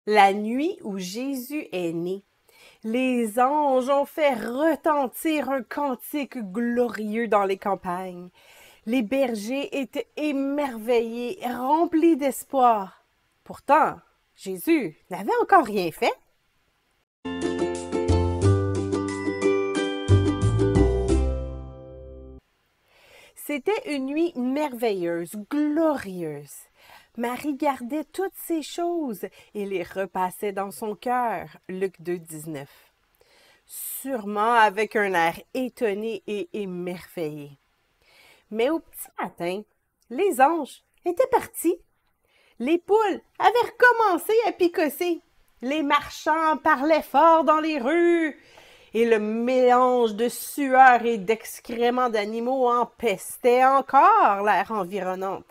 La nuit où Jésus est né, les anges ont fait retentir un cantique glorieux dans les campagnes. Les bergers étaient émerveillés, remplis d'espoir. Pourtant, Jésus n'avait encore rien fait. C'était une nuit merveilleuse, glorieuse. Marie gardait toutes ces choses et les repassait dans son cœur. Luc 2, 19. Sûrement avec un air étonné et émerveillé. Mais au petit matin, les anges étaient partis. Les poules avaient recommencé à picosser. Les marchands parlaient fort dans les rues. Et le mélange de sueur et d'excréments d'animaux empestait encore l'air environnante.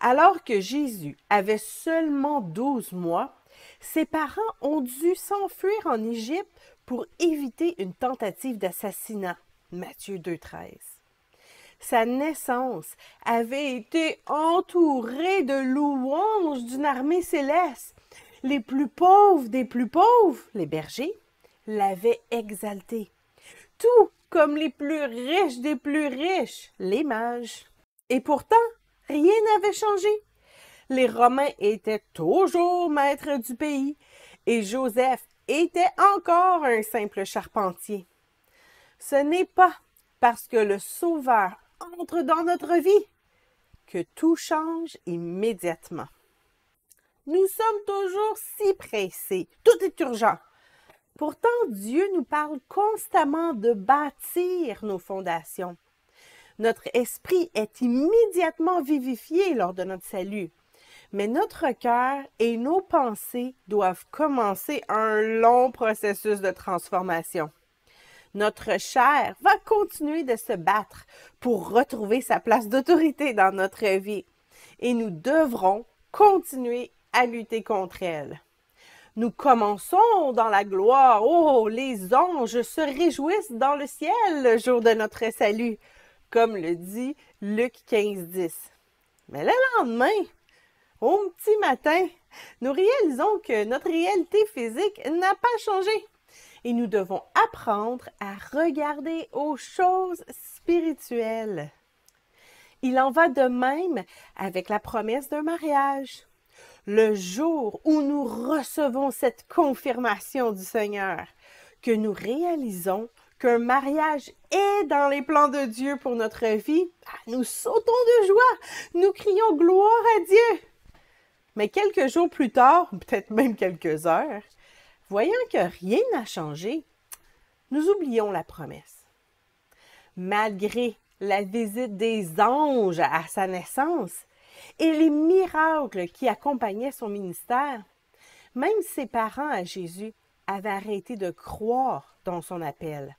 Alors que Jésus avait seulement 12 mois, ses parents ont dû s'enfuir en Égypte pour éviter une tentative d'assassinat. Matthieu 2,13. Sa naissance avait été entourée de louanges d'une armée céleste. Les plus pauvres des plus pauvres, les bergers, l'avaient exalté. Tout comme les plus riches des plus riches, les mages. Et pourtant, rien n'avait changé. Les Romains étaient toujours maîtres du pays et Joseph était encore un simple charpentier. Ce n'est pas parce que le Sauveur entre dans notre vie que tout change immédiatement. Nous sommes toujours si pressés, tout est urgent. Pourtant, Dieu nous parle constamment de bâtir nos fondations. Notre esprit est immédiatement vivifié lors de notre salut. Mais notre cœur et nos pensées doivent commencer un long processus de transformation. Notre chair va continuer de se battre pour retrouver sa place d'autorité dans notre vie. Et nous devrons continuer à lutter contre elle. Nous commençons dans la gloire. Oh, les anges se réjouissent dans le ciel le jour de notre salut, comme le dit Luc 15, 10. Mais le lendemain, au petit matin, nous réalisons que notre réalité physique n'a pas changé et nous devons apprendre à regarder aux choses spirituelles. Il en va de même avec la promesse d'un mariage. Le jour où nous recevons cette confirmation du Seigneur, que nous réalisons qu'un mariage est dans les plans de Dieu pour notre vie, nous sautons de joie, nous crions gloire à Dieu. Mais quelques jours plus tard, peut-être même quelques heures, voyant que rien n'a changé, nous oublions la promesse. Malgré la visite des anges à sa naissance et les miracles qui accompagnaient son ministère, même ses parents à Jésus avaient arrêté de croire dans son appel.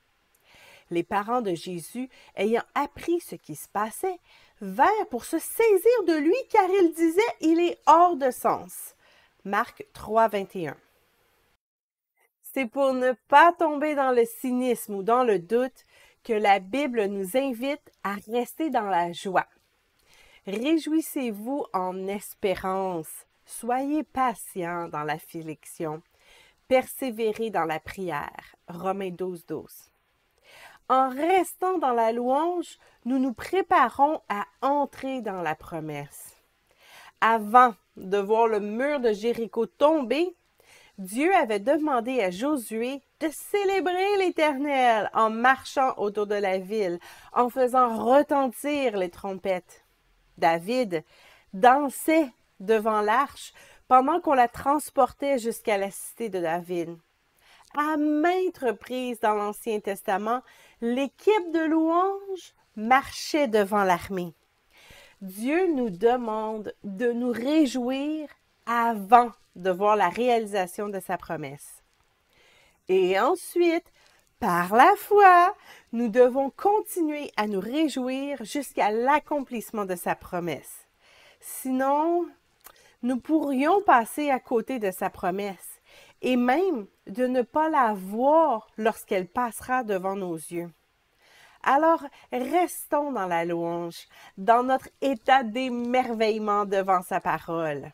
Les parents de Jésus, ayant appris ce qui se passait, vinrent pour se saisir de lui car ils disaient « il est hors de sens ». Marc 3, 21. C'est pour ne pas tomber dans le cynisme ou dans le doute que la Bible nous invite à rester dans la joie. Réjouissez-vous en espérance, soyez patients dans l'affliction, persévérez dans la prière. Romains 12, 12. En restant dans la louange, nous nous préparons à entrer dans la promesse. Avant de voir le mur de Jéricho tomber, Dieu avait demandé à Josué de célébrer l'Éternel en marchant autour de la ville, en faisant retentir les trompettes. David dansait devant l'arche pendant qu'on la transportait jusqu'à la cité de David. À maintes reprises dans l'Ancien Testament, l'équipe de louanges marchait devant l'armée. Dieu nous demande de nous réjouir avant de voir la réalisation de sa promesse. Et ensuite, par la foi, nous devons continuer à nous réjouir jusqu'à l'accomplissement de sa promesse. Sinon, nous pourrions passer à côté de sa promesse et même de ne pas la voir lorsqu'elle passera devant nos yeux. Alors, restons dans la louange, dans notre état d'émerveillement devant sa parole.